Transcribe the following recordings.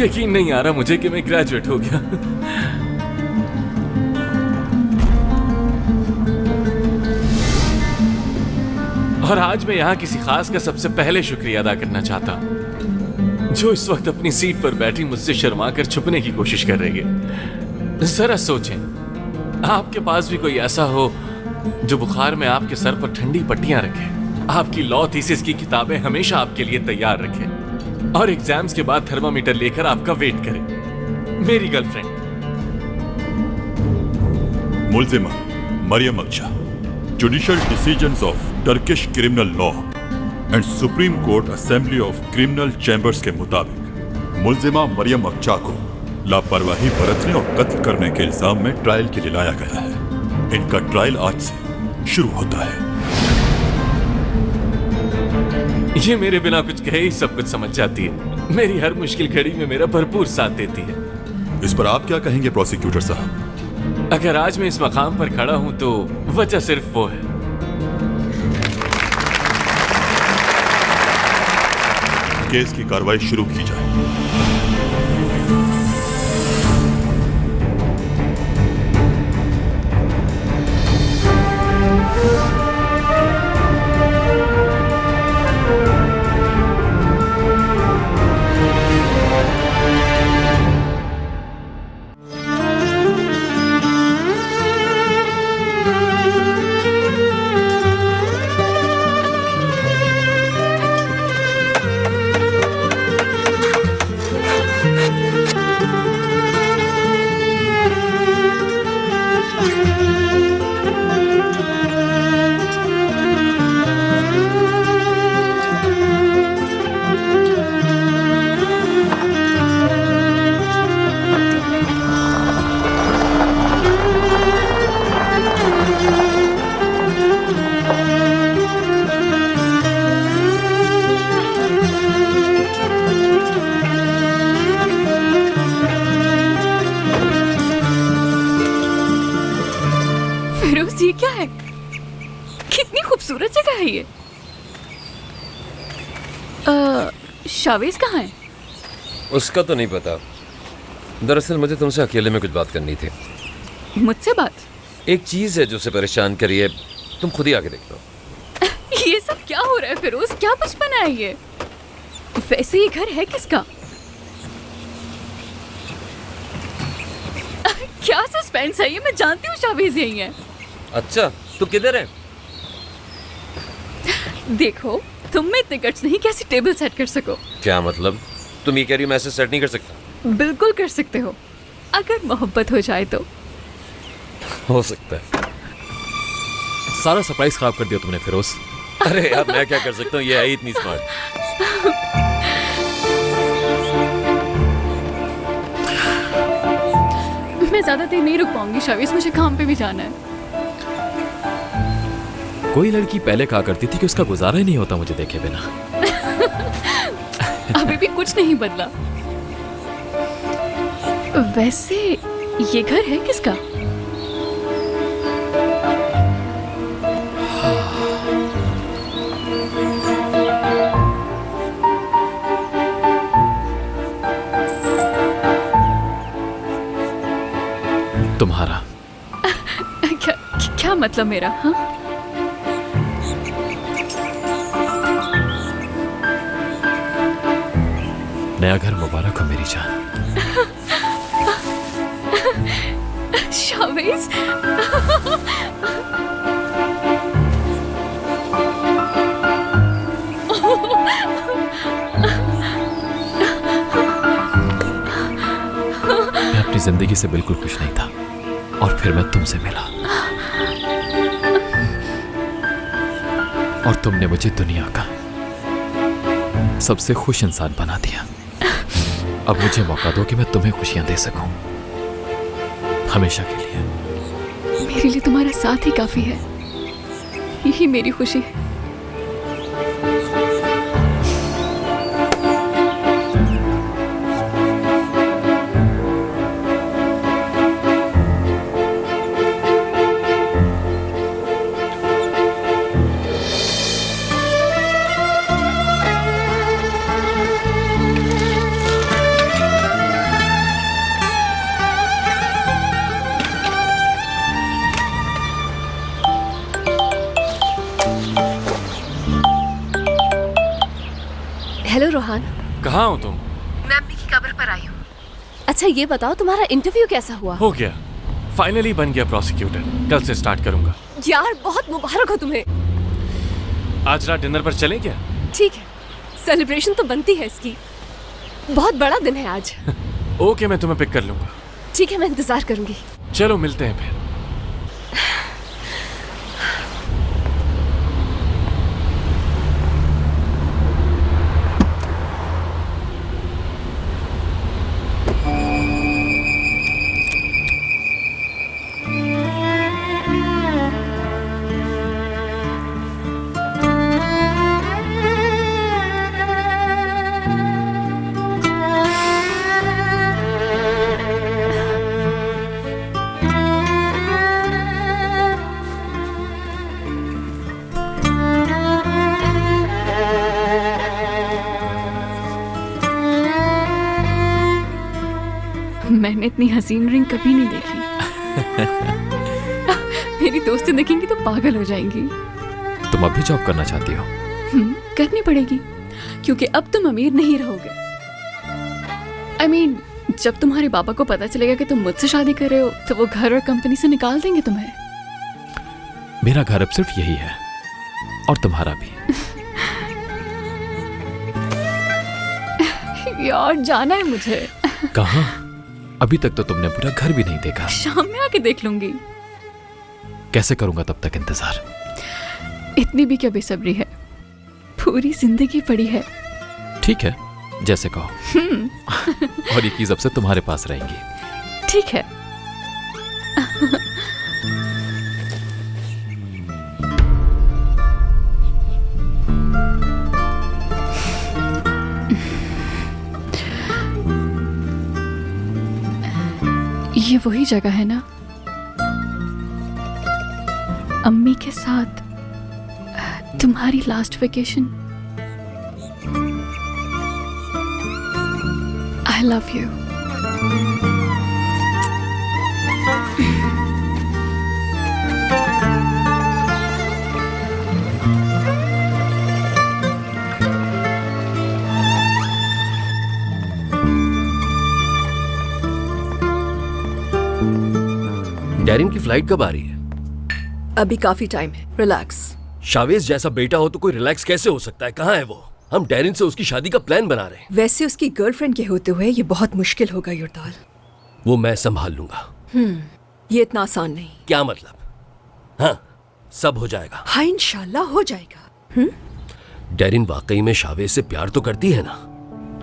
यकीन नहीं आ रहा मुझे कि मैं ग्रेजुएट हो गया। और आज मैं यहां किसी खास का सबसे पहले शुक्रिया अदा करना चाहता हूं जो इस वक्त अपनी सीट पर बैठी मुझसे शर्मा कर छुपने की कोशिश कर रही है। जरा सोचें, आपके पास भी कोई ऐसा हो जो बुखार में आपके सर पर ठंडी पट्टियां रखे, आपकी लॉ थीसिस की किताबें हमेशा आपके लिए तैयार रखे और एग्जाम्स के बाद थर्मामीटर लेकर आपका वेट करे। मेरी गर्लफ्रेंड मुल्जिमा Maryam Aksa, judicial decisions of Turkish criminal law and supreme court assembly of criminal chambers के मुताबिक मुल्जिमा मरियम अक्शा को लापरवाही बरतने और कत्ल करने के इल्जाम में ट्रायल के लिए लाया गया है। इनका ट्रायल आज से शुरू होता है। ये मेरे बिना कुछ कहे ही सब कुछ समझ जाती है। मेरी हर मुश्किल घड़ी में मेरा भरपूर साथ देती है। इस पर आप क्या कहेंगे प्रोसिक्यूटर साहब? अगर आज मैं इस मकाम पर खड़ा हूं तो वजह सिर्फ वो है। केस की कार्रवाई शुरू की जाए। ये क्या है? कितनी खूबसूरत जगह है ये। शावेज कहाँ है? उसका तो नहीं पता। दरअसल मुझे तुमसे अकेले में कुछ बात करनी थी। मुझसे बात? एक चीज है जो उसे परेशान करी है, तुम खुद ही आके देख लो। ये सब क्या हो रहा है फिरोज? क्या बचपना है ये? वैसे ये घर है किसका? क्या सस्पेंस है ये? मैं जानती हूँ शावेज यही है। अच्छा, तू किधर है? देखो, तुम में इतने गट्स नहीं कैसे टेबल सेट कर सको। क्या मतलब? तुम ये कह रही हो मैं ऐसे सेट नहीं कर सकता? बिल्कुल कर सकते हो, अगर मोहब्बत हो जाए तो। हो सकता है। सारा सरप्राइज खराब कर दिया तुमने फिरोज। अरे यार, मैं क्या कर सकता हूँ, ये है ही इतनी स्मार्ट। मैं ज्यादा देर नहीं रुक पाऊंगी शावेज, मुझे काम पे भी जाना है। कोई लड़की पहले कहा करती थी कि उसका गुजारा ही नहीं होता मुझे देखे बिना। अभी भी कुछ नहीं बदला। वैसे ये घर है किसका? तुम्हारा। क्या मतलब मेरा? हाँ, नया घर मुबारक हो मेरी जान। शावेज। मैं अपनी जिंदगी से बिल्कुल खुश नहीं था और फिर मैं तुमसे मिला और तुमने मुझे दुनिया का सबसे खुश इंसान बना दिया। अब मुझे मौका दो कि मैं तुम्हें खुशियां दे सकूं, हमेशा के लिए। मेरे लिए तुम्हारा साथ ही काफी है, यही मेरी खुशी है। हेलो रोहान। कहाँ हो तुम? मैं अम्मी की कब्र पर आई हूँ। अच्छा ये बताओ तुम्हारा इंटरव्यू कैसा हुआ? हो गया, फाइनली बन गया प्रोसिक्यूटर। कल से स्टार्ट करूंगा। यार बहुत मुबारक हो तुम्हें। आज रात डिनर पर चलें क्या? ठीक है, सेलिब्रेशन तो बनती है इसकी। बहुत बड़ा दिन है आज। ओके, मैं तुम्हें पिक कर लूंगा। ठीक है, मैं इंतजार करूंगी। चलो मिलते हैं फिर। मैंने इतनी हसीन रिंग कभी नहीं देखी। मेरी दोस्तें देखेंगी तो पागल हो जाएंगी। तुम अब भी जॉब करना चाहती हो? करनी पड़ेगी, क्योंकि अब तुम अमीर नहीं रहोगे। I mean, जब तुम्हारे पापा को पता चलेगा कि तुम मुझसे शादी कर रहे हो तो वो घर और कंपनी से निकाल देंगे तुम्हें। मेरा घर अब सिर्फ यही है, और तुम्हारा भी। यार जाना है मुझे। कहाँ? अभी तक तो तुमने पूरा घर भी नहीं देखा। शाम में आके देख लूंगी। कैसे करूंगा तब तक इंतजार? इतनी भी क्या बेसब्री है, पूरी जिंदगी पड़ी है। ठीक है, जैसे कहो। और ये कीज अब से तुम्हारे पास रहेंगी। ठीक है। ये वही जगह है ना, अम्मी के साथ तुम्हारी last vacation. I love you. Darren की फ्लाइट कब आ रही है? अभी काफी टाइम है, रिलैक्स। शावेज जैसा बेटा हो तो कोई रिलैक्स कैसे हो सकता है? कहाँ है वो? हम डैरिन से उसकी शादी का प्लान बना रहे हैं। वैसे उसकी गर्लफ्रेंड के होते हुए ये बहुत मुश्किल होगा युरदाल। वो मैं संभाल लूंगा। ये इतना आसान नहीं। क्या मतलब? हाँ, सब हो जाएगा। हाँ इंशाल्लाह हो जाएगा। डैरिन वाकई में शावेज से प्यार तो करती है ना?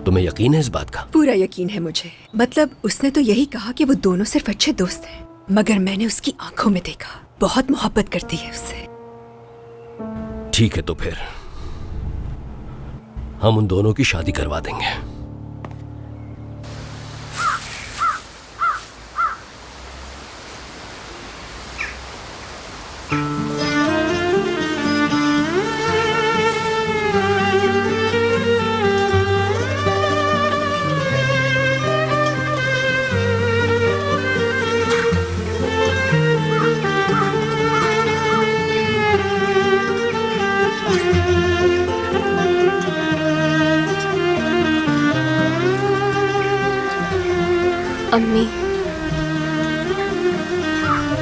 तुम्हें यकीन है इस बात का? पूरा यकीन है मुझे। मतलब उसने तो यही कहा कि वो दोनों सिर्फ अच्छे दोस्त हैं, मगर मैंने उसकी आंखों में देखा बहुत मोहब्बत करती है उससे। ठीक है, तो फिर हम उन दोनों की शादी करवा देंगे।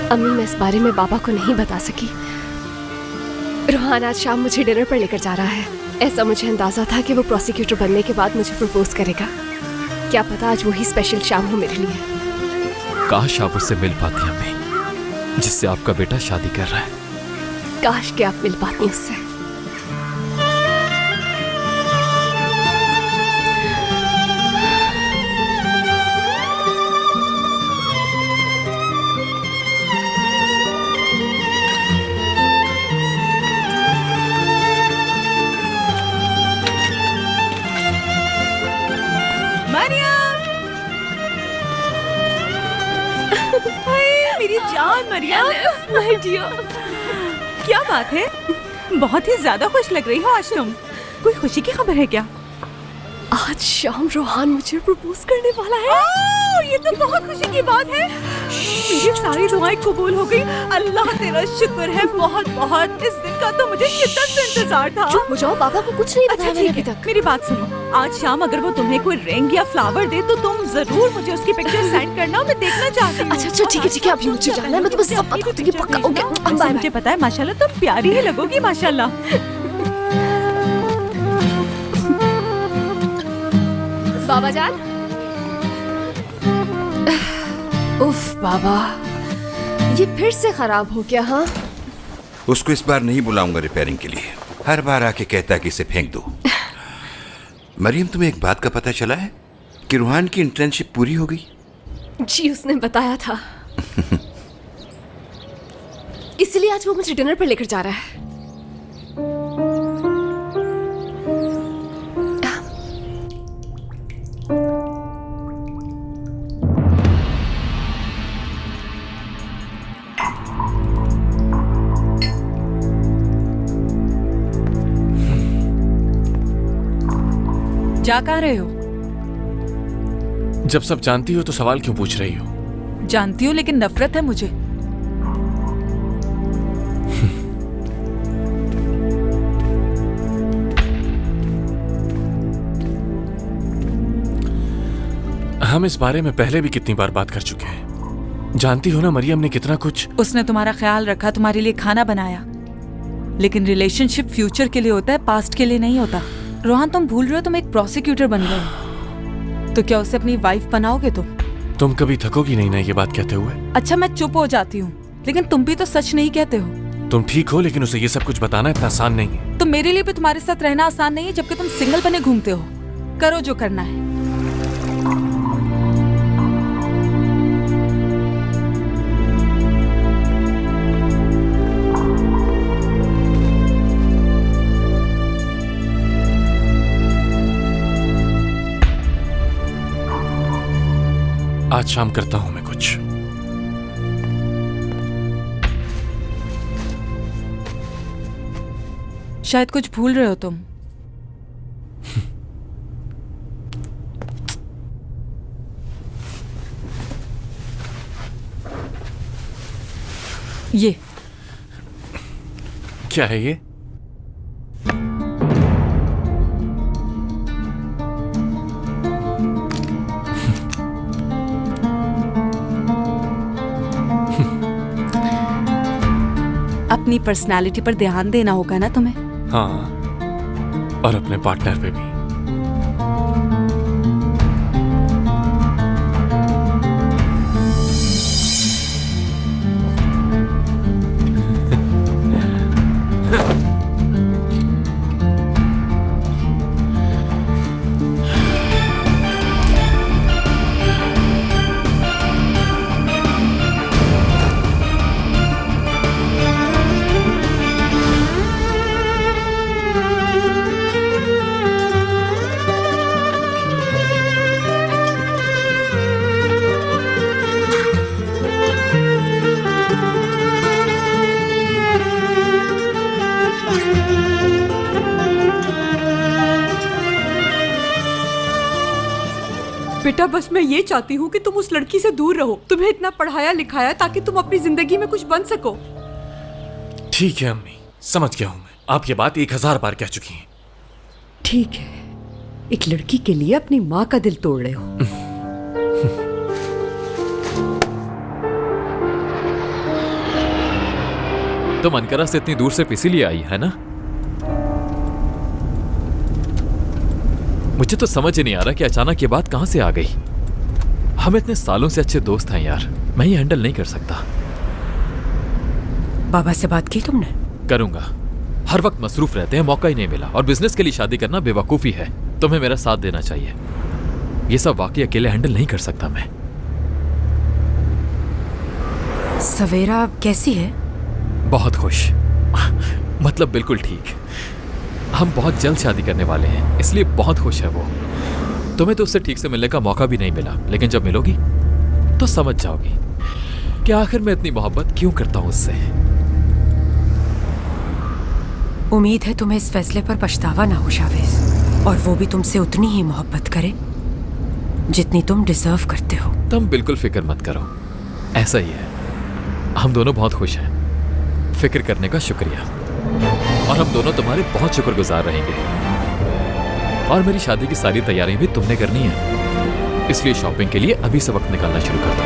अम्मी मैं इस बारे में बाबा को नहीं बता सकी। रोहान आज शाम मुझे डिनर पर लेकर जा रहा है। ऐसा मुझे अंदाजा था कि वो प्रोसिक्यूटर बनने के बाद मुझे प्रपोज करेगा। क्या पता आज वही स्पेशल शाम हो मेरे लिए। काश आप उससे मिल पाती अम्मी, जिससे आपका बेटा शादी कर रहा है। काश कि आप मिल पाती उससे। मेरी जान मरियम, माय डियर, क्या बात है? बहुत ही ज्यादा खुश लग रही हो आज तुम। कोई खुशी की खबर है क्या? आज शाम रोहान मुझे प्रपोज करने वाला है। ओह ये तो बहुत खुशी की बात है। मेरी सारी दुआएं कबूल हो गई। अल्लाह तेरा शुक्र है बहुत बहुत। इस दिन का तो मुझे शिद्दत से इंतजार था। चुप हो जाओ, बाबा को कुछ नहीं अच्छा बताया मैंने ठीक अभी है, तक। मेरी बात सुनो। आज शाम अगर वो तुम्हें कोई रिंग या फ्लावर दे तो तुम जरूर मुझे उसकी पिक्चर सेंड करना, मैं देखना चाहती हूँ। अच्छा ठीक है, अभी मुझे जाना है, मैं तुम्हें सब बता दूंगी पक्का। ओके बाय वैसे बाय। मुझे पता है माशाल्लाह तुम प्यारी ही लगोगी माशाल्लाह। बाबा जान। उफ बाबा, ये फिर से खराब हो गया। हाँ उसको इस बार नहीं बुलाऊंगा रिपेयरिंग के लिए। हर बार आके कहता है कि इसे फेंक दो। मरियम, तुम्हें एक बात का पता चला है कि रूहान की इंटर्नशिप पूरी हो गई? जी उसने बताया था। इसलिए आज वो मुझे डिनर पर लेकर जा रहा है। जा कहाँ रहे हो? जब सब जानती हो तो सवाल क्यों पूछ रही हो? जानती हूँ लेकिन नफरत है मुझे। हम इस बारे में पहले भी कितनी बार बात कर चुके हैं। जानती हो ना मरियम ने कितना कुछ। उसने तुम्हारा ख्याल रखा, तुम्हारे लिए खाना बनाया, लेकिन रिलेशनशिप फ्यूचर के लिए होता है, पास्ट के लिए नहीं होता। रोहान तुम भूल रहे हो तुम एक प्रोसिक्यूटर बन गए, तो क्या उसे अपनी वाइफ बनाओगे? तुम कभी थकोगी नहीं ना ये बात कहते हुए? अच्छा मैं चुप हो जाती हूँ, लेकिन तुम भी तो सच नहीं कहते हो। तुम ठीक हो, लेकिन उसे ये सब कुछ बताना इतना आसान नहीं है। तो मेरे लिए भी तुम्हारे साथ रहना आसान नहीं है, जबकि तुम सिंगल बने घूमते हो। करो जो करना है। आज शाम करता हूं मैं कुछ। शायद कुछ भूल रहे हो तुम। ये क्या है ये? अपनी पर्सनालिटी पर ध्यान देना होगा ना तुम्हें। हाँ, और अपने पार्टनर पे भी। बेटा बस मैं ये चाहती हूँ कि तुम उस लड़की से दूर रहो। तुम्हें इतना पढ़ाया लिखाया ताकि तुम अपनी जिंदगी में कुछ बन सको। ठीक है अम्मी, समझ गया हूं मैं। आप ये बात 1000 बार कह चुकी हैं। ठीक है, एक लड़की के लिए अपनी माँ का दिल तोड़ रहे हो। तुम अनकरा से इतनी दूर से इसीलिए आई है ना? मुझे तो समझ ही नहीं आ रहा कि अचानक ये बात कहां से आ गई। हम इतने सालों से अच्छे दोस्त हैं यार, मैं ये हैंडल नहीं कर सकता। बाबा से बात की तुमने? करूंगा, हर वक्त मसरूफ रहते हैं, मौका ही नहीं मिला। और बिजनेस के लिए शादी करना बेवकूफ़ी है। तुम्हें मेरा साथ देना चाहिए। ये सब वाकई अकेले हैंडल नहीं कर सकता मैं। सवेरा कैसी है? बहुत खुश, मतलब बिल्कुल ठीक। हम बहुत जल्द शादी करने वाले हैं, इसलिए बहुत खुश है वो। तुम्हें तो उससे ठीक से मिलने का मौका भी नहीं मिला, लेकिन जब मिलोगी तो समझ जाओगी कि आखिर मैं इतनी मोहब्बत क्यों करता हूं उससे। उम्मीद है तुम्हें इस फैसले पर पछतावा ना हो शावेज, और वो भी तुमसे उतनी ही मोहब्बत करे जितनी तुम डिजर्व करते हो। तुम बिल्कुल फिक्र मत करो, ऐसा ही है। हम दोनों बहुत खुश हैं। फिक्र करने का शुक्रिया। और हम दोनों तुम्हारे बहुत शुक्रगुजार रहेंगे। और मेरी शादी की सारी तैयारियां भी तुमने करनी है, इसलिए शॉपिंग के लिए अभी से वक्त निकालना शुरू कर दो।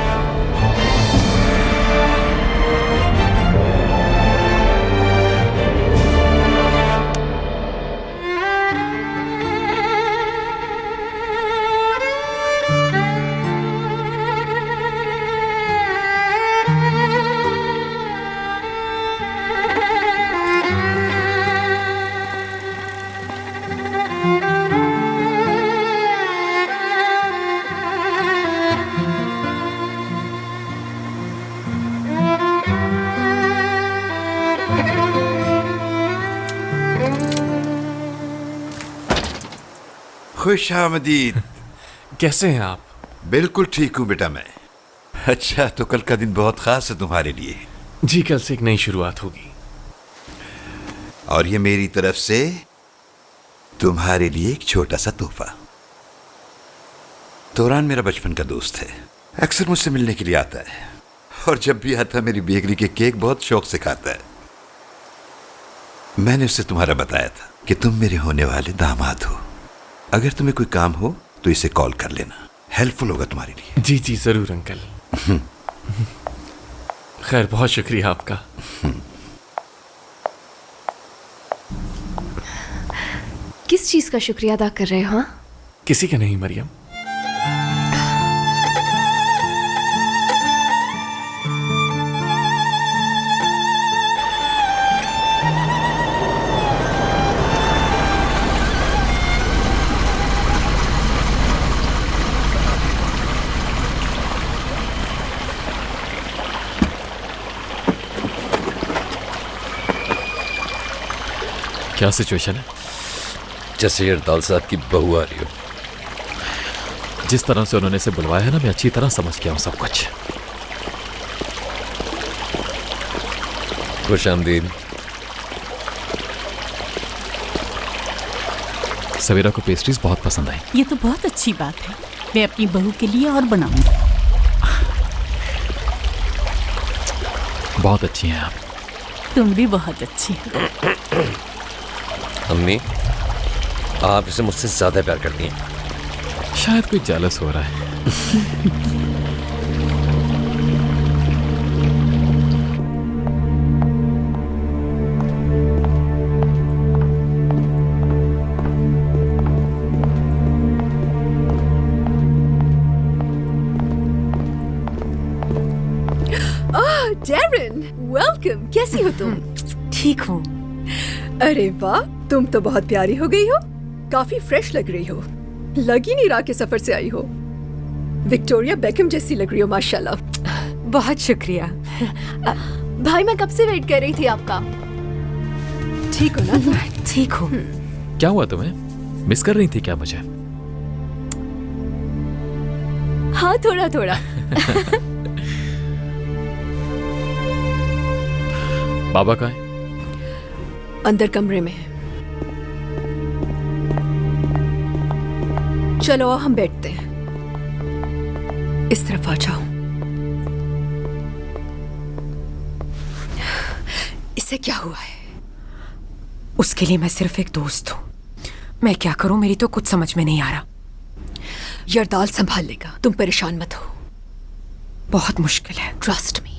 खुश आमदीद। कैसे हैं आप? बिल्कुल ठीक हूँ बेटा मैं। अच्छा, तो कल का दिन बहुत खास है तुम्हारे लिए। जी, कल से एक नई शुरुआत होगी। और ये मेरी तरफ से तुम्हारे लिए एक छोटा सा तोहफा। तोरान मेरा बचपन का दोस्त है, अक्सर मुझसे मिलने के लिए आता है, और जब भी आता है मेरी बेकरी के केक बहुत शौक से खाता है। मैंने उससे तुम्हारा बताया था कि तुम मेरे होने वाले दामाद हो। अगर तुम्हें कोई काम हो तो इसे कॉल कर लेना, हेल्पफुल होगा तुम्हारे लिए। जी जी जरूर अंकल। खैर, बहुत शुक्रिया आपका। किस चीज का शुक्रिया अदा कर रहे हो? हाँ, किसी का नहीं मरियम। क्या सिचुएशन है? जैसे यरदाल साहब की बहू आ रही हो। जिस तरह से उन्होंने इसे बुलवाया है ना, मैं अच्छी तरह समझ गया हूं सब कुछ। खुश आमदीद। सवेरा को पेस्ट्रीज बहुत पसंद आई। ये तो बहुत अच्छी बात है, मैं अपनी बहू के लिए और बनाऊंगी। बहुत अच्छी हैं आप। तुम भी बहुत अच्छी हो। अम्मी, आप इसे मुझसे ज्यादा प्यार करती हैं। शायद कोई जेलस हो रहा है। Darren, welcome. कैसी हो तुम? ठीक हूँ। अरे वाह, तुम तो बहुत प्यारी हो गई हो। काफी फ्रेश लग रही हो। लग ही नहीं रहा कि सफर से आई हो। विक्टोरिया बेकम जैसी लग रही हो, माशाल्लाह। बहुत शुक्रिया। भाई, मैं कब से वेट कर रही थी आपका। ठीक हो ना तुम? ठीक हूँ। क्या हुआ तुम्हें? मिस कर रही थी क्या मुझे? हाँ, थोड़ा थोड़ा। बाबा कहाँ है? अंदर कमरे में है। चलो हम बैठते हैं। इस तरफ आ जाओ। इसे क्या हुआ है? उसके लिए मैं सिर्फ एक दोस्त हूँ। मैं क्या करूं, मेरी तो कुछ समझ में नहीं आ रहा। यरदाल संभाल लेगा, तुम परेशान मत हो। बहुत मुश्किल है। Trust me.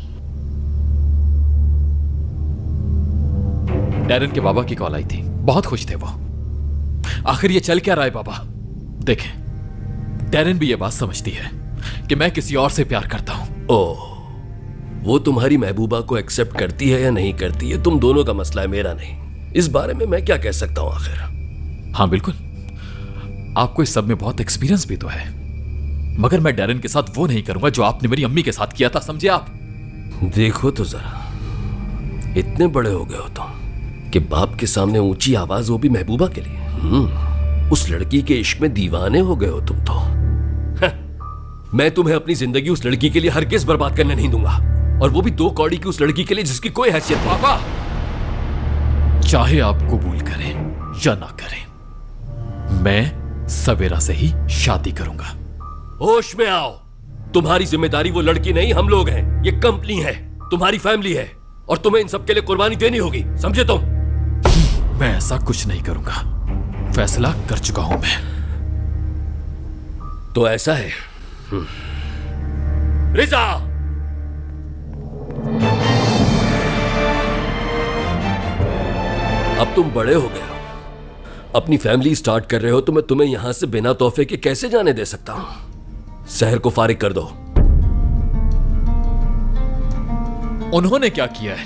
डैरन के बाबा की कॉल आई थी, बहुत खुश थे वो। आखिर ये चल क्या रहा है बाबा? देखें, डैरन भी ये बात समझती है कि मैं किसी और से प्यार करता हूं। ओह, वो तुम्हारी महबूबा को एक्सेप्ट करती है या नहीं करती है, तुम दोनों का मसला है, मेरा नहीं। इस बारे में मैं क्या कह सकता हूं आखिर? हाँ बिल्कुल, आपको इस सब में बहुत एक्सपीरियंस भी तो है, मगर मैं डैरन के साथ वो नहीं करूंगा जो आपने मेरी अम्मी के साथ किया था, समझे आप? देखो तो जरा, इतने बड़े हो गए हो तुम कि बाप के सामने ऊंची आवाज, वो भी महबूबा के लिए। उस लड़की के इश्क में दीवाने हो गए हो तुम तो। मैं तुम्हें अपनी जिंदगी उस लड़की के लिए हरगिज़ बर्बाद करने नहीं दूंगा, और वो भी 2 कौड़ी की उस लड़की के लिए जिसकी कोई हैसियत नहीं। बाबा, चाहे आप कबूल करें या ना करें, मैं सवेरा से ही शादी करूंगा। होश में आओ। तुम्हारी जिम्मेदारी वो लड़की नहीं, हम लोग हैं। ये कंपनी है, तुम्हारी फैमिली है, और तुम्हें इन सब के लिए कुर्बानी देनी होगी, समझे तुम? मैं ऐसा कुछ नहीं करूंगा, फैसला कर चुका हूं मैं। तो ऐसा है। रिजा, अब तुम बड़े हो गए हो, अपनी फैमिली स्टार्ट कर रहे हो, तो मैं तुम्हें यहां से बिना तोहफे के कैसे जाने दे सकता हूं? शहर को फारिग कर दो। उन्होंने क्या किया है?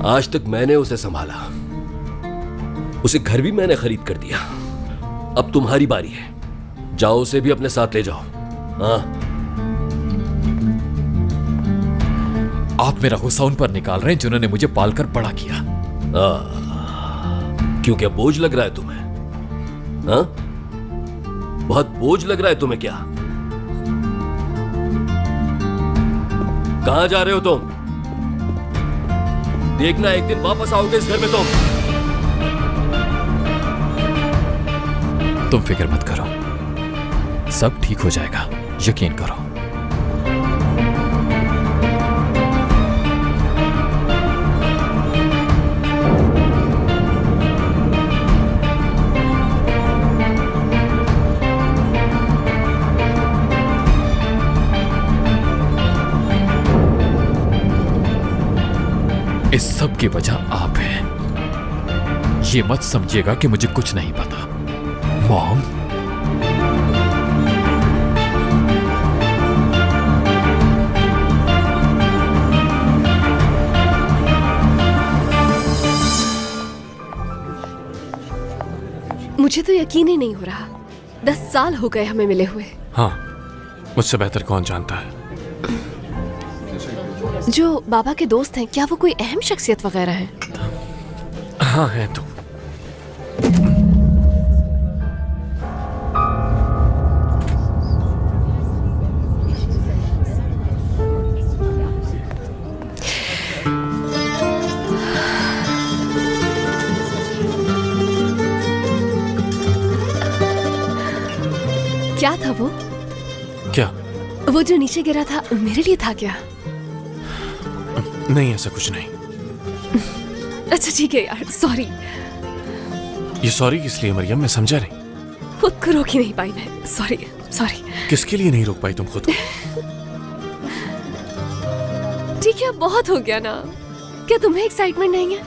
आज तक मैंने उसे संभाला, उसे घर भी मैंने खरीद कर दिया। अब तुम्हारी बारी है, जाओ उसे भी अपने साथ ले जाओ। हाँ, आप मेरा गुस्सा उन पर निकाल रहे हैं जिन्होंने मुझे पालकर बड़ा किया। क्यों, क्या बोझ लग रहा है तुम्हें? हाँ, बहुत बोझ लग रहा है तुम्हें क्या? कहां जा रहे हो तुम? देखना एक दिन वापस आओगे इस घर में तुम फिक्र मत करो, सब ठीक हो जाएगा, यकीन करो। इस सब की वजह आप हैं। ये मत समझिएगा कि मुझे कुछ नहीं पता। मॉम, मुझे तो यकीन ही नहीं हो रहा, 10 साल हो गए हमें मिले हुए। हाँ, मुझसे बेहतर कौन जानता है। जो बाबा के दोस्त हैं, क्या वो कोई अहम शख्सियत वगैरह है? हाँ है तो। क्या था वो? क्या? वो जो नीचे गिरा था मेरे लिए था क्या? नहीं, ऐसा कुछ नहीं। अच्छा ठीक है यार, सॉरी। ये सॉरी किस लिए मरियम, मैं समझा नहीं। खुद को रोक ही नहीं पाई मैं, सॉरी सॉरी। किसके लिए नहीं रोक पाई तुम खुद को? ठीक है, बहुत हो गया ना। क्या तुम्हें एक्साइटमेंट नहीं है?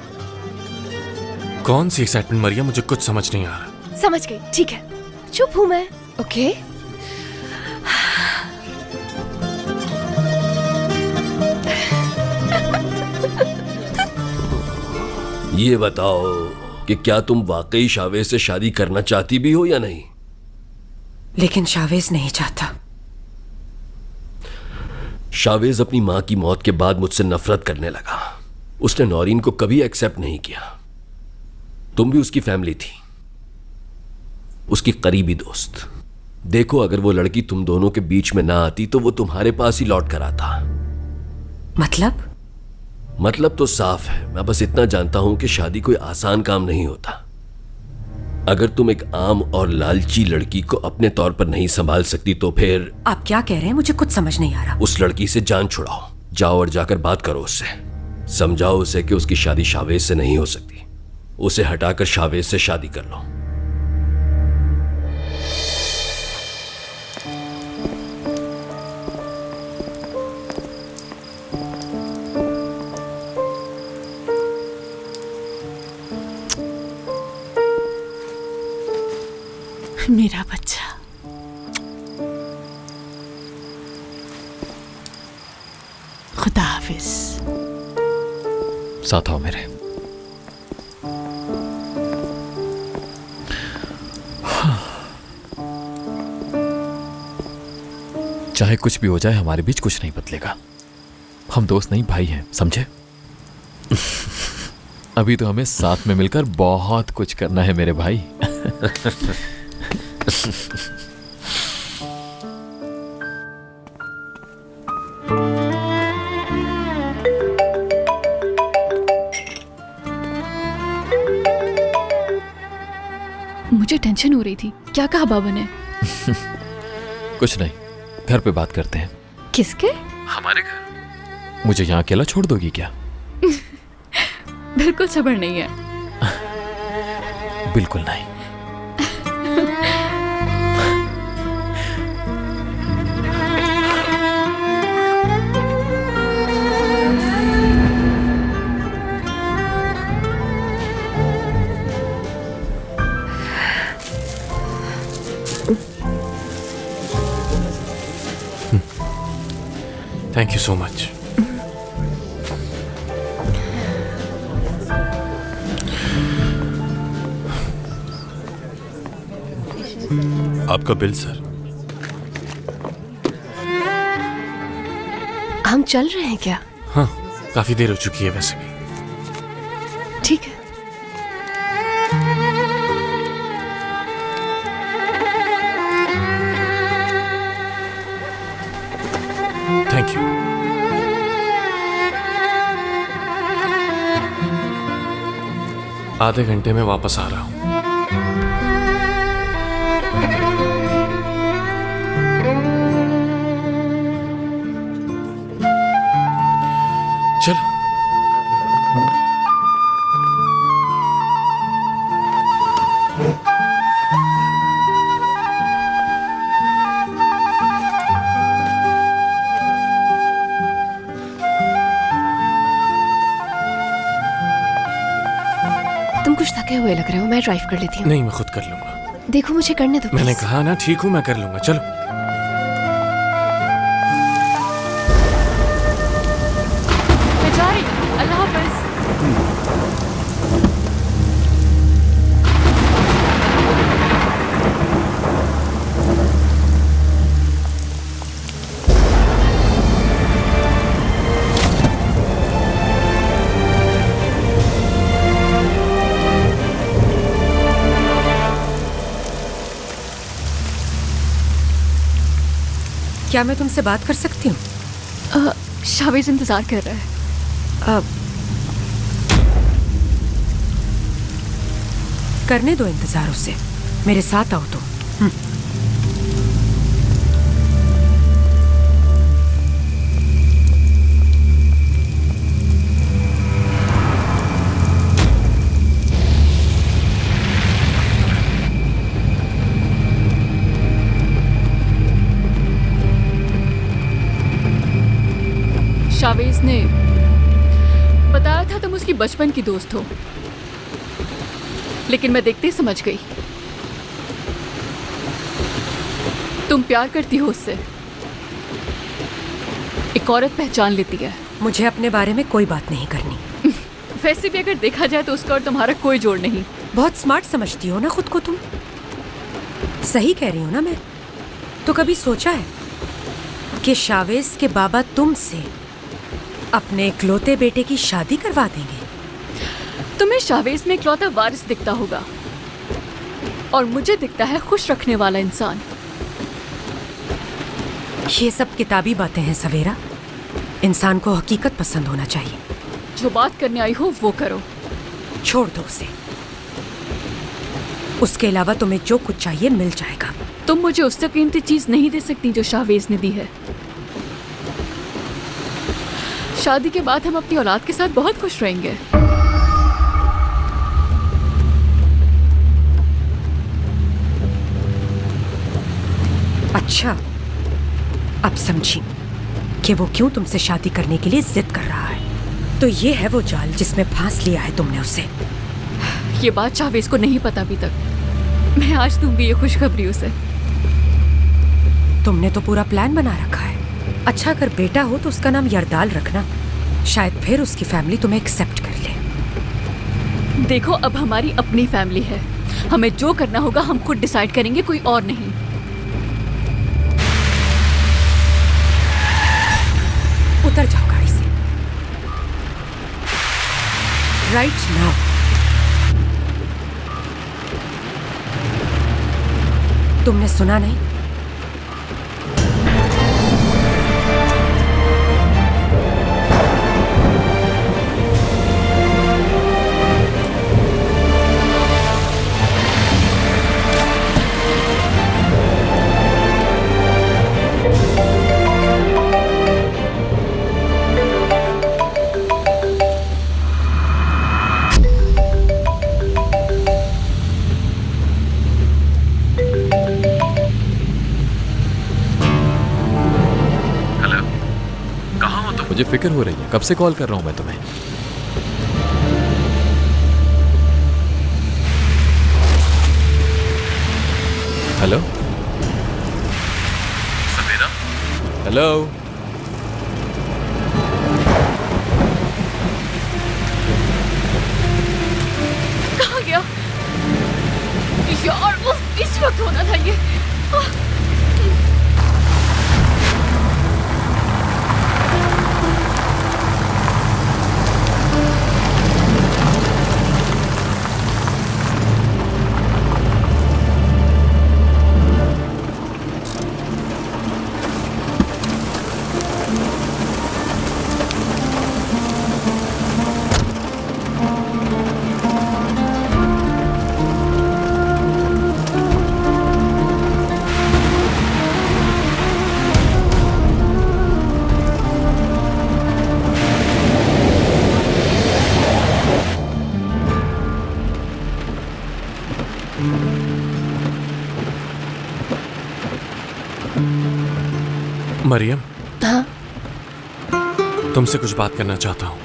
कौन सी एक्साइटमेंट मरियम, मुझे कुछ समझ नहीं आ रहा। समझ गई, ठीक है, चुप हूं मैं। ओके, ये बताओ कि क्या तुम वाकई शावेज से शादी करना चाहती भी हो या नहीं? लेकिन शावेज नहीं चाहता। शावेज अपनी मां की मौत के बाद मुझसे नफरत करने लगा। उसने नौरीन को कभी एक्सेप्ट नहीं किया। तुम भी उसकी फैमिली थी, उसकी करीबी दोस्त। देखो, अगर वो लड़की तुम दोनों के बीच में ना आती तो वो तुम्हारे पास ही लौट कर आता। मतलब तो साफ है। मैं बस इतना जानता हूं कि शादी कोई आसान काम नहीं होता। अगर तुम एक आम और लालची लड़की को अपने तौर पर नहीं संभाल सकती तो फिर... आप क्या कह रहे हैं? मुझे कुछ समझ नहीं आ रहा। उस लड़की से जान छुड़ाओ, जाओ और जाकर बात करो उससे। समझाओ उसे कि उसकी शादी शावेज से नहीं हो सकती। उसे हटाकर शावेज से शादी कर लो। मेरा बच्चा, खुदा हाफिज। साथ आओ मेरे। चाहे कुछ भी हो जाए, हमारे बीच कुछ नहीं बदलेगा। हम दोस्त नहीं, भाई हैं, समझे? अभी तो हमें साथ में मिलकर बहुत कुछ करना है मेरे भाई। मुझे टेंशन हो रही थी। क्या कहा बाबा ने? कुछ नहीं, घर पे बात करते हैं। किसके? हमारे घर। मुझे यहाँ अकेला छोड़ दोगी क्या? बिल्कुल सब्र नहीं है। बिल्कुल नहीं। Thank you so much. आपका बिल सर। हम चल रहे हैं क्या? हाँ, काफी देर हो चुकी है वैसे भी। ठीक है। Thank you. आधे घंटे में वापस आ रहा हूं। चलो। तुम कुछ थके हुए लग रहे हो, मैं ड्राइव कर लेती हूँ। नहीं, मैं खुद कर लूंगा। देखो मुझे करने दो। मैंने please। कहा ना, ठीक हूं, मैं कर लूंगा। चलो। मैं जा रही हूँ। अल्लाह हाफ़िज़। क्या मैं तुमसे बात कर सकती हूँ? शावेज इंतजार कर रहा है। करने दो इंतजार उसे, मेरे साथ आओ तुम। शावेज ने बताया था तुम उसकी बचपन की दोस्त हो, लेकिन मैं देखते ही समझ गई तुम प्यार करती हो उससे। एक औरत पहचान लेती है। मुझे अपने बारे में कोई बात नहीं करनी। वैसे भी अगर देखा जाए तो उसका और तुम्हारा कोई जोड़ नहीं। बहुत स्मार्ट समझती हो ना खुद को तुम? सही कह रही हो ना मैं? तो कभी सोचा है कि शावेज के बाबा तुमसे अपने इकलौते बेटे की शादी करवा देंगे? तुम्हें शावेज में इकलौता वारिस दिखता होगा और मुझे दिखता है खुश रखने वाला इंसान। ये सब किताबी बातें हैं सवेरा। इंसान को हकीकत पसंद होना चाहिए। जो बात करने आई हो वो करो। छोड़ दो उसे। उसके अलावा तुम्हें जो कुछ चाहिए मिल जाएगा। तुम मुझे उससे कीमती चीज नहीं दे सकती जो शावेज ने दी है। शादी के बाद हम अपनी औलाद के साथ बहुत खुश रहेंगे। अच्छा, अब समझी कि वो क्यों तुमसे शादी करने के लिए जिद कर रहा है। तो ये है वो जाल जिसमें फांस लिया है तुमने उसे। ये बात शावेज को नहीं पता अभी तक। मैं आज दूंगी ये खुशखबरी उसे। तुमने तो पूरा प्लान बना रखा है। अच्छा, अगर बेटा हो तो उसका नाम यरदाल रखना। शायद फिर उसकी फैमिली तुम्हें एक्सेप्ट कर ले। देखो, अब हमारी अपनी फैमिली है। हमें जो करना होगा हम खुद डिसाइड करेंगे, कोई और नहीं। उतर जाओ गाड़ी से राइट नाउ। तुमने सुना नहीं? फिक्र हो रही है? कब से कॉल कर रहा हूं मैं तुम्हें। हेलो सवेरा, हेलो, कहाँ गया यार? वो इस वक्त होना था ये। मरियम, हाँ? तुमसे कुछ बात करना चाहता हूं।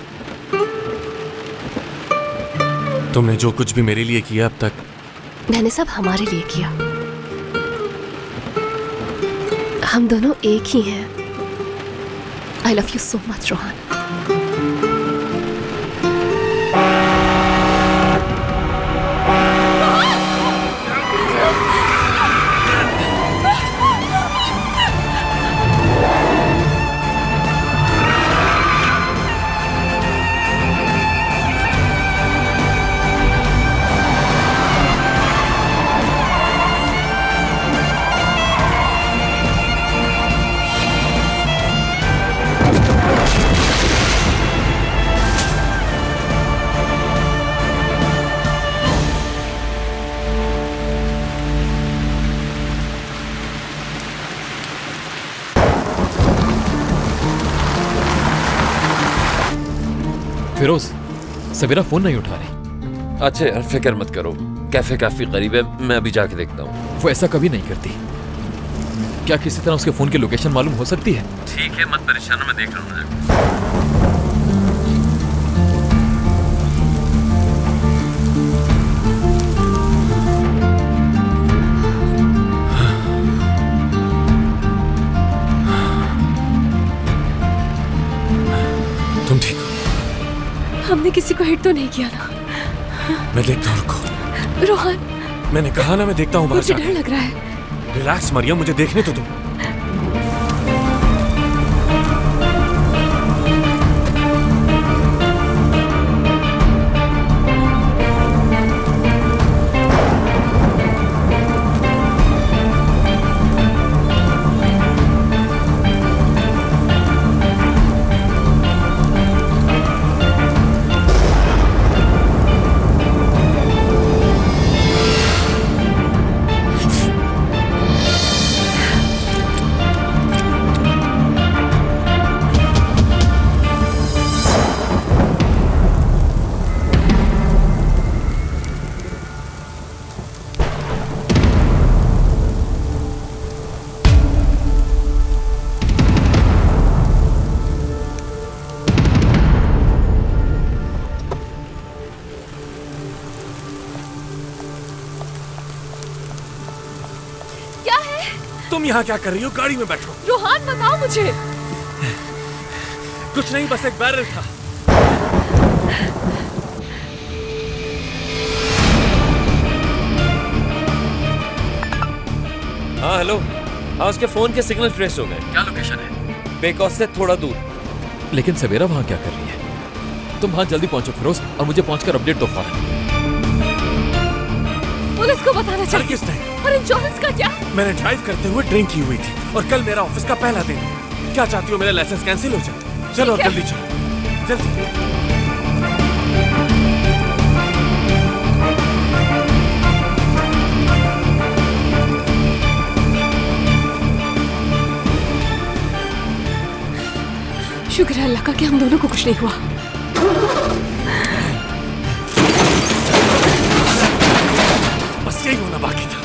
तुमने जो कुछ भी मेरे लिए किया अब तक, मैंने सब हमारे लिए किया। हम दोनों एक ही हैं। I love you so much Rohan. Firoz, Savera phone नहीं उठा रही। अच्छा यार, फिक्र मत करो, कैफे काफी करीब है, मैं अभी जाके देखता हूँ। वो ऐसा कभी नहीं करती। क्या किसी तरह उसके फोन की लोकेशन मालूम हो सकती है? ठीक है, मत परेशान हो, मैं देख रहा हूँ। तुम ठीक हो? हमने किसी को हिट तो नहीं किया ना? मैं देखता हूँ, रुको। रोहन, मैंने कहा ना मैं देखता हूँ बाहर मुझे जाके। डर लग रहा है। रिलैक्स मरियम, मुझे देखने तो दो। तुम यहाँ क्या कर रही हो? गाड़ी में बैठो। रोहन, बताओ मुझे। कुछ नहीं, बस एक बैरल था। हाँ हेलो, हाँ उसके फोन के सिग्नल ट्रेस हो गए। क्या लोकेशन है? बेकॉस से थोड़ा दूर। लेकिन सवेरा वहां क्या कर रही है? तुम वहां जल्दी पहुंचो फिरोज, और मुझे पहुंचकर अपडेट दो फौरन। पुलिस को बताना चाहिए। किसने? और इंश्योरेंस का क्या? मैंने ड्राइव करते हुए ड्रिंक की हुई थी और कल मेरा ऑफिस का पहला दिन है। क्या चाहती हो मेरा लाइसेंस कैंसिल हो जाए? चलो जल्दी चलो, जल्दी। शुक्र है अल्लाह का कि हम दोनों को कुछ नहीं हुआ। बस यही होना बाकी था।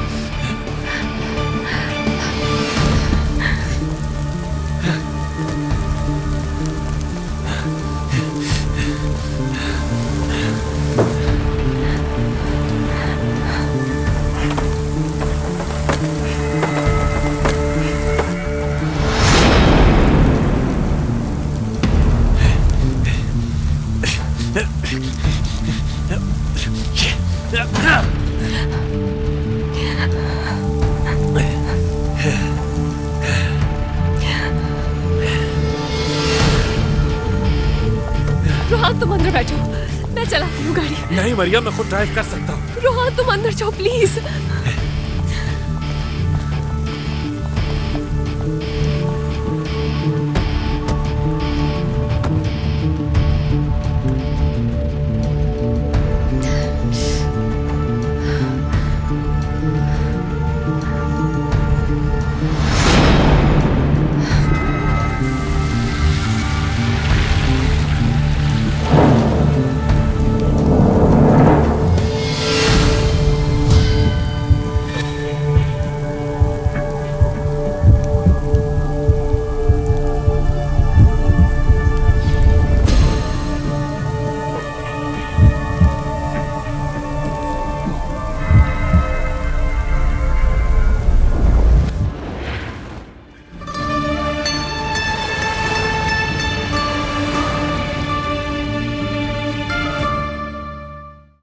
रोहान तुम अंदर बैठो, मैं चलाती हूँ गाड़ी। नहीं मरियम, मैं खुद ड्राइव कर सकता हूँ। रोहान तुम अंदर जाओ प्लीज।